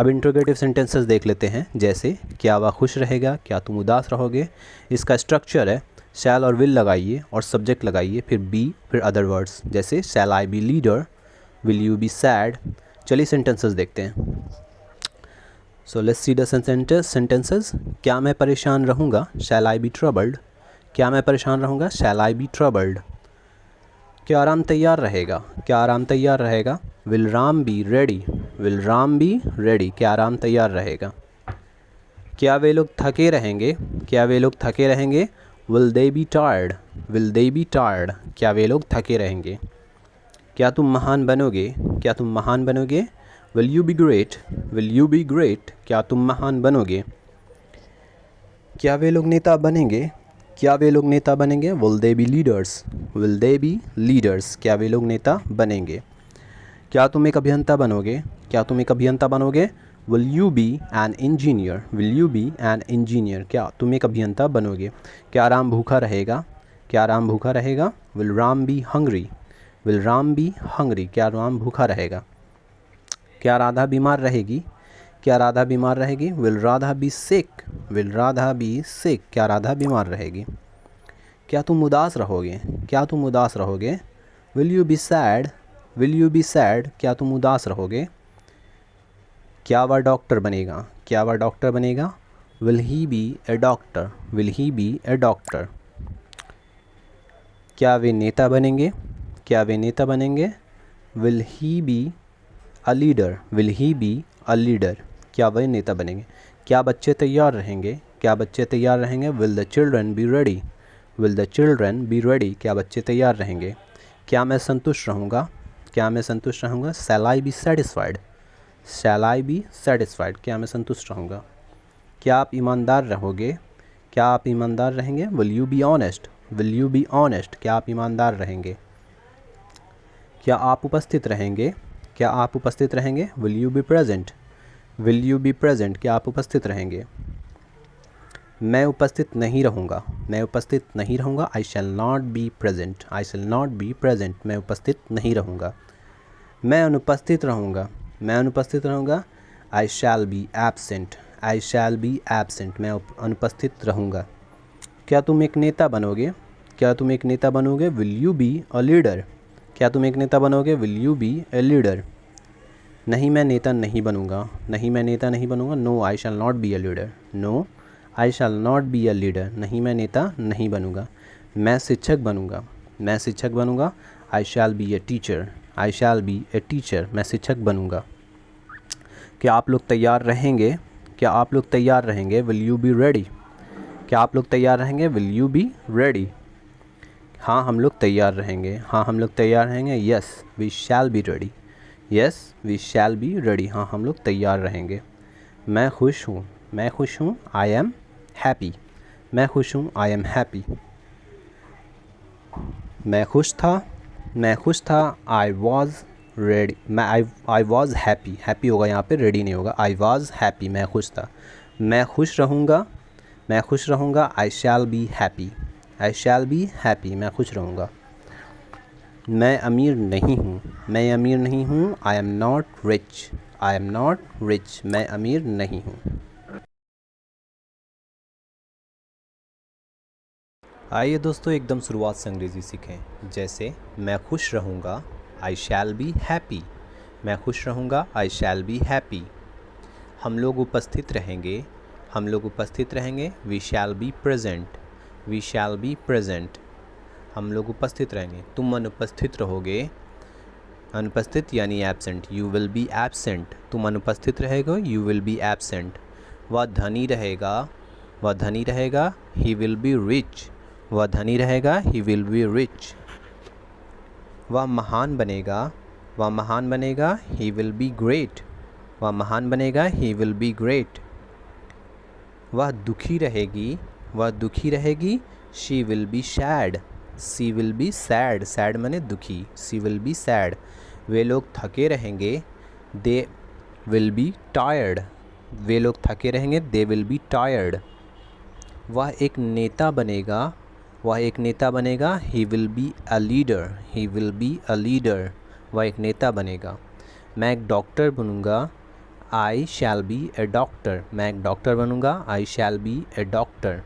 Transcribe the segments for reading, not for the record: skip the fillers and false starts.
अब interrogative sentences देख लेते हैं, जैसे क्या वह खुश रहेगा, क्या तुम उदास रहोगे। इसका स्ट्रक्चर है शैल और विल लगाइए और सब्जेक्ट लगाइए, फिर बी, फिर अदर वर्ड्स, जैसे shall I be leader, will you be sad. चलिए सेंटेंसेस देखते हैं। So let's see the sentences. क्या मैं परेशान रहूँगा, शैल आई बी ट्रबल्ड। क्या मैं परेशान रहूँगा, शैल आई बी ट्रबल्ड। क्या राम तैयार रहेगा, क्या राम तैयार रहेगा, will Ram be ready, will Ram be ready, क्या राम तैयार रहेगा। क्या वे लोग थके रहेंगे, क्या वे लोग थके रहेंगे, will they be tired, will they be tired, क्या वे लोग थके रहेंगे। क्या तुम महान बनोगे, क्या तुम महान बनोगे, will you be great, will you be great, क्या तुम महान बनोगे। क्या वे लोग नेता बनेंगे, क्या वे लोग नेता बनेंगे, will they B leaders, will they B leaders, क्या वे लोग नेता बनेंगे। क्या तुम एक अभियंता बनोगे, क्या तुम एक अभियंता बनोगे, will you be an engineer, will you be an engineer, क्या तुम एक अभियंता बनोगे। क्या राम भूखा रहेगा, क्या राम भूखा रहेगा, will Ram be hungry, will Ram be hungry, क्या राम भूखा रहेगा। क्या राधा बीमार रहेगी, क्या राधा बीमार रहेगी, will Radha be sick, will Radha be sick, क्या राधा बीमार रहेगी। क्या तुम उदास रहोगे, क्या तुम उदास रहोगे, will you be sad, will you be sad, क्या तुम उदास रहोगे। क्या वह डॉक्टर बनेगा, क्या वह डॉक्टर बनेगा, will he be a doctor, will he be a doctor. क्या वे नेता बनेंगे, क्या वे नेता बनेंगे, will he be a leader, will he be a leader, क्या वे नेता बनेंगे। क्या बच्चे तैयार रहेंगे, क्या बच्चे तैयार रहेंगे, will the children be ready, will the children be ready, क्या बच्चे तैयार रहेंगे। क्या मैं संतुष्ट रहूँगा, क्या मैं संतुष्ट रहूँगा, shall I be satisfied, shall I be satisfied, क्या मैं संतुष्ट रहूँगा। क्या आप ईमानदार रहोगे, क्या आप ईमानदार रहेंगे, will you be honest, will you be honest, क्या आप ईमानदार रहेंगे। क्या आप उपस्थित रहेंगे, क्या आप उपस्थित रहेंगे, will you be present, will you be present, क्या आप उपस्थित रहेंगे। मैं उपस्थित नहीं रहूँगा, मैं उपस्थित नहीं रहूँगा, I shall not be present, I shall not be present, मैं उपस्थित नहीं रहूँगा। मैं अनुपस्थित रहूँगा, मैं अनुपस्थित रहूँगा, I shall be absent, I shall be absent, मैं अनुपस्थित रहूँगा। क्या तुम एक नेता बनोगे, क्या तुम एक नेता बनोगे, will you be a leader, क्या तुम एक नेता बनोगे, will you be a leader. नहीं मैं नेता नहीं बनूँगा, नहीं मैं नेता नहीं बनूँगा, no I shall not be a leader, no I shall not be a leader, नहीं मैं नेता नहीं बनूँगा। मैं शिक्षक बनूँगा, मैं शिक्षक बनूँगा, I shall be a teacher, I shall be a teacher, मैं शिक्षक बनूँगा। क्या आप लोग तैयार रहेंगे, क्या आप लोग तैयार रहेंगे, विल यू बी रेडी, क्या आप लोग तैयार रहेंगे, विल यू बी रेडी। हाँ हम लोग तैयार रहेंगे, हाँ हम लोग तैयार रहेंगे, yes we shall be ready, yes we shall be ready, हाँ हम लोग तैयार रहेंगे। मैं खुश हूँ, मैं खुश हूँ, आई एम हैप्पी, मैं खुश हूँ, आई एम हैप्पी। मैं खुश था, मैं खुश था, आई वॉज रेडी, मैं आई वॉज हैप्पी, हैप्पी होगा यहाँ पे, रेडी नहीं होगा, आई वॉज हैप्पी, मैं खुश था। मैं खुश रहूँगा, मैं खुश रहूँगा, I shall be happy, I shall be happy, मैं खुश रहूँगा। मैं अमीर नहीं हूँ, मैं अमीर नहीं हूँ, I am not rich, I am not rich, मैं अमीर नहीं हूँ। आइए दोस्तों एकदम शुरुआत से अंग्रेज़ी सीखें, जैसे मैं खुश रहूँगा, आई शैल बी हैप्पी, मैं खुश रहूँगा, आई शैल बी हैप्पी। हम लोग उपस्थित रहेंगे, हम लोग उपस्थित रहेंगे, we shall be present, we shall be present, हम लोग उपस्थित रहेंगे। तुम अनुपस्थित रहोगे, अनुपस्थित यानी absent, you will be absent, तुम अनुपस्थित रहेगा, यू विल बी एब्सेंट। वह धनी रहेगा, वह धनी रहेगा, ही विल बी रिच, वह धनी रहेगा, ही विल बी रिच। वह महान बनेगा, वह महान बनेगा, ही विल बी ग्रेट, वह महान बनेगा, ही विल बी ग्रेट। वह दुखी रहेगी, वह दुखी रहेगी, she will be sad, she will be sad, sad माने दुखी, सी विल बी सैड। वे लोग थके रहेंगे, दे विल बी टायर्ड, वे लोग थके रहेंगे, दे विल बी टायर्ड। वह एक नेता बनेगा, वह एक नेता बनेगा, he will be a leader, he will be a leader, वह एक नेता बनेगा। मैं एक डॉक्टर बनूँगा, I shall be a doctor, मैं एक डॉक्टर बनूँगा, I shall be a doctor.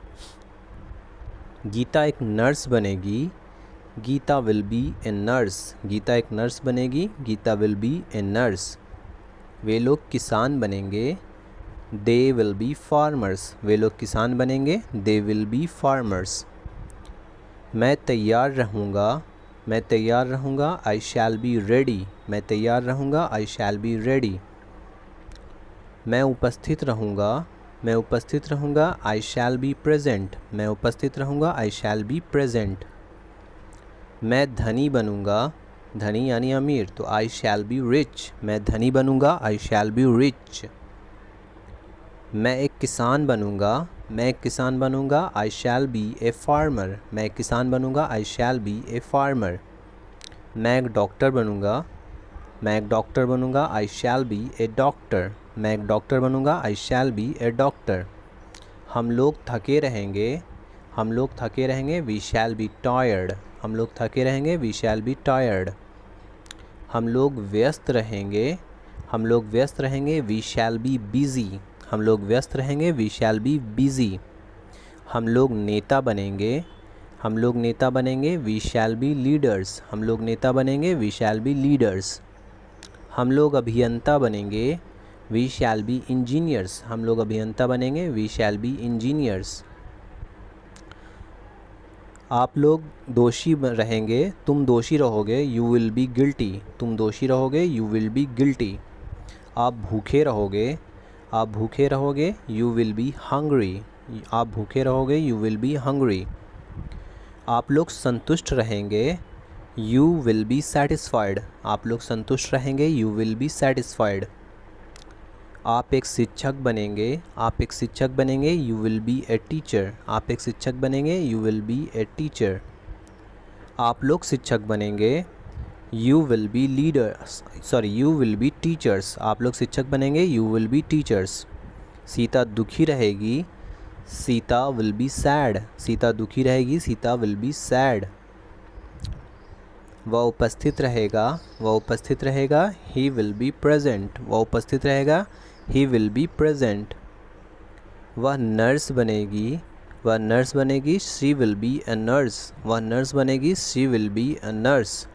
Geeta एक नर्स बनेगी, Geeta will be a nurse, Geeta एक नर्स बनेगी, Geeta will be a nurse. वे लोग किसान बनेंगे, दे विल बी फार्मर्स, वे लोग किसान बनेंगे, दे विल बी फार्मर्स। मैं तैयार रहूँगा, मैं तैयार रहूँगा, आई शैल बी रेडी, मैं तैयार रहूँगा, आई शैल बी रेडी। मैं उपस्थित रहूँगा, मैं उपस्थित रहूँगा, आई शैल बी प्रेजेंट, मैं उपस्थित रहूँगा, आई शैल बी प्रेजेंट। मैं धनी बनूँगा, धनी यानी अमीर, तो आई शैल बी रिच, मैं धनी बनूँगा, आई शैल बी रिच। मैं एक किसान बनूँगा, मैं एक किसान बनूँगा, I shall be a farmer, मैं एक किसान बनूँगा, I shall be a farmer. मैं एक डॉक्टर बनूँगा, मैं एक डॉक्टर बनूँगा, I shall be a doctor, मैं एक डॉक्टर बनूँगा, I shall be a doctor. हम लोग थके रहेंगे, हम लोग थके रहेंगे, वी शैल बी टायर्ड, हम लोग थके रहेंगे, वी शैल बी टायर्ड। हम लोग व्यस्त रहेंगे, हम लोग व्यस्त रहेंगे, वी शैल बी बिज़ी, हम लोग व्यस्त रहेंगे, वी शैल बी बिज़ी। हम लोग नेता बनेंगे, हम लोग नेता बनेंगे, वी शैल बी लीडर्स, हम लोग नेता बनेंगे, वी शैल बी लीडर्स। हम लोग अभियंता बनेंगे, वी शैल बी इंजीनियर्स, हम लोग अभियंता बनेंगे, वी शैल बी इंजीनियर्स। आप लोग दोषी रहेंगे, तुम दोषी रहोगे, यू विल बी गिल्टी, तुम दोषी रहोगे, यू विल बी गिल्टी। आप भूखे रहोगे, आप भूखे रहोगे, यू विल बी हंग्री, आप भूखे रहोगे, यू विल बी हंग्री। आप लोग संतुष्ट रहेंगे, यू विल बी सेटिस्फाइड, आप लोग संतुष्ट रहेंगे, यू विल बी सेटिस्फाइड। आप एक शिक्षक बनेंगे, आप एक शिक्षक बनेंगे, you will be a teacher, आप एक शिक्षक बनेंगे, you will be a teacher. आप लोग शिक्षक बनेंगे, you will B leaders, sorry you will B teachers, आप लोग शिक्षक बनेंगे, you will B teachers. Sita दुखी रहेगी, Sita will be sad, Sita दुखी रहेगी, सीता विल बी सैड। वह उपस्थित रहेगा, वह उपस्थित रहेगा, ही विल बी प्रेजेंट, वह उपस्थित रहेगा, ही विल बी प्रेजेंट। वह नर्स बनेगी, वह नर्स बनेगी, she will be a nurse, वह नर्स बनेगी, she will be a nurse.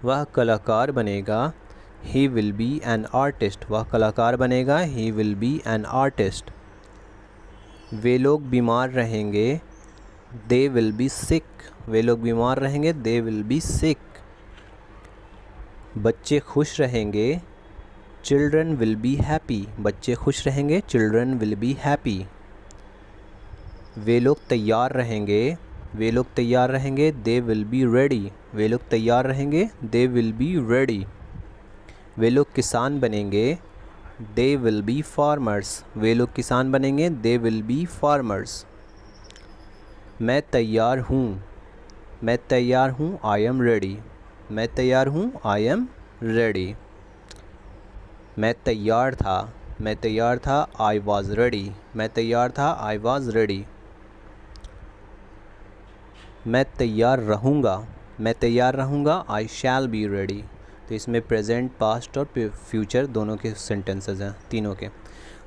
वह कलाकार बनेगा, he will be an artist, वह कलाकार बनेगा, he will be an artist. वे लोग बीमार रहेंगे, दे विल बी सिक, वे लोग बीमार रहेंगे, दे विल बी सिक। बच्चे खुश रहेंगे, चिल्ड्रन विल बी हैप्पी, बच्चे खुश रहेंगे, चिल्ड्रन विल बी हैप्पी। वे लोग तैयार रहेंगे, वे लोग तैयार रहेंगे, दे विल बी रेडी, वे लोग तैयार रहेंगे, दे विल बी रेडी। वे लोग किसान बनेंगे, दे विल बी फार्मर्स, वे लोग किसान बनेंगे, दे विल बी फार्मर्स। मैं तैयार हूँ, मैं तैयार हूँ, आई एम रेडी, मैं तैयार हूँ, आई एम रेडी। मैं तैयार था, मैं तैयार था, आई वॉज रेडी, मैं तैयार था, आई वॉज रेडी। मैं तैयार रहूँगा, मैं तैयार रहूँगा, आई शैल बी रेडी। तो इसमें प्रेजेंट, पास्ट और फ्यूचर दोनों के सेंटेंसेस हैं, तीनों के।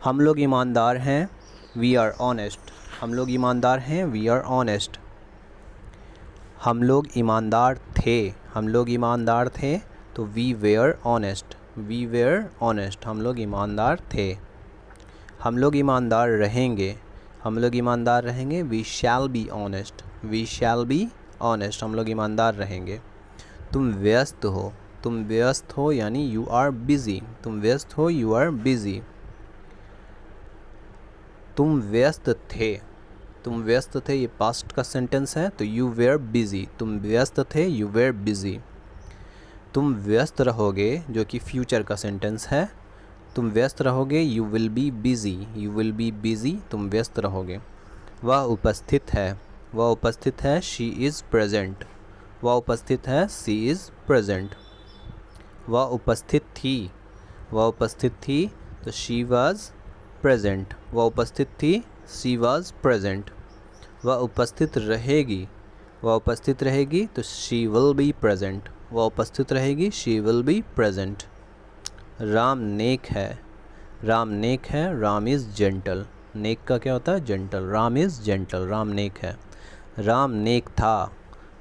हम लोग ईमानदार हैं, वी आर ऑनेस्ट, हम लोग ईमानदार हैं, वी आर ऑनेस्ट। हम लोग ईमानदार थे, हम लोग ईमानदार थे, तो we were honest, we were honest, हम लोग ईमानदार थे। हम लोग ईमानदार रहेंगे, हम लोग ईमानदार रहेंगे, we shall be honest, we shall be honest, हम लोग ईमानदार रहेंगे। तुम व्यस्त हो, तुम व्यस्त हो यानी यू आर बिज़ी, तुम व्यस्त हो, यू आर बिज़ी। तुम व्यस्त थे, तुम व्यस्त थे, ये पास्ट का सेंटेंस है, तो यू वेयर बिज़ी, तुम व्यस्त थे, यू वेयर बिज़ी। तुम व्यस्त रहोगे, जो कि फ्यूचर का सेंटेंस है, तुम व्यस्त रहोगे, you will B busy, you will B busy, तुम व्यस्त रहोगे। वह उपस्थित है, वह उपस्थित है, शी इज़ प्रेजेंट, वह उपस्थित है, शी इज़ प्रेजेंट। वह उपस्थित थी, वह उपस्थित थी, तो शी वाज प्रेजेंट, वह उपस्थित थी, शी वाज प्रेजेंट। वह उपस्थित रहेगी, वह उपस्थित रहेगी, तो शी विल बी प्रेजेंट, वह उपस्थित रहेगी, she will be present. Ram नेक है, राम नेक है, राम इज़ जेंटल। नेक का क्या होता है? Gentle. Ram is gentle, Ram नेक है। राम नेक था,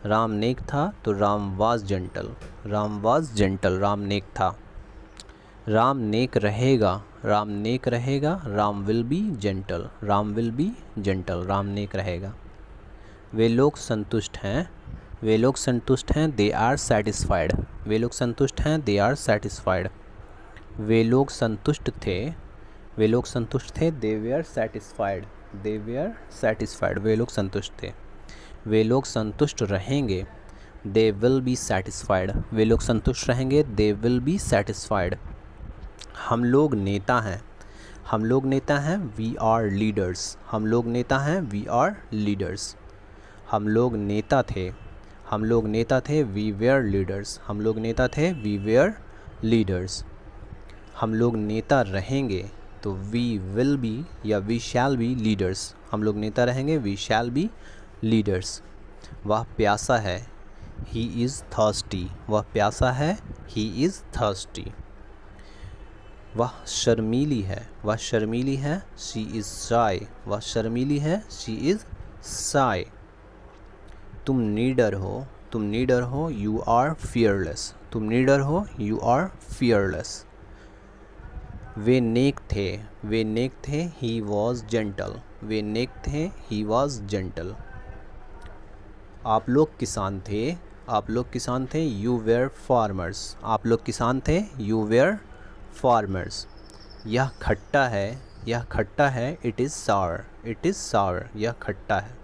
राम नेक था तो Ram was gentle, Ram was gentle, Ram नेक था। राम नेक रहेगा, राम नेक रहेगा, Ram will be gentle, Ram will be gentle, Ram नेक रहेगा। वे लोग संतुष्ट हैं, वे लोग संतुष्ट हैं, दे आर सेटिस्फाइड, वे लोग संतुष्ट हैं, दे आर सेटिस्फाइड। वे लोग संतुष्ट थे, वे लोग संतुष्ट थे, they were satisfied, they were satisfied, वे लोग संतुष्ट थे। वे लोग संतुष्ट रहेंगे, दे विल बी सेटिस्फाइड, वे लोग संतुष्ट रहेंगे, दे विल बी सेटिस्फाइड। हम लोग नेता हैं, हम लोग नेता हैं, वी आर लीडर्स, हम लोग नेता हैं, वी आर लीडर्स। हम लोग नेता थे, हम लोग नेता थे, वी वेयर लीडर्स, हम लोग नेता थे, वी वेयर लीडर्स। हम लोग नेता रहेंगे तो वी विल बी या वी शैल बी लीडर्स, हम लोग नेता रहेंगे, वी शैल बी लीडर्स। वह प्यासा है, ही इज़ थर्स्टी, वह प्यासा है, ही इज़ थर्स्टी। वह शर्मीली है, वह शर्मीली है, शी इज़ शाय, वह शर्मीली है, शी इज़ शाय। तुम नीडर हो, तुम नीडर हो, यू आर फियरलेस, तुम नीडर हो, यू आर फियरलेस। वे नेक थे, वे नेक थे, ही वॉज जेंटल, वे नेक थे, ही वॉज जेंटल। आप लोग किसान थे, आप लोग किसान थे, यू वेयर फार्मर्स, आप लोग किसान थे, यू वेयर फार्मर्स। यह खट्टा है, यह खट्टा है, it is sour, it is sour, यह खट्टा है।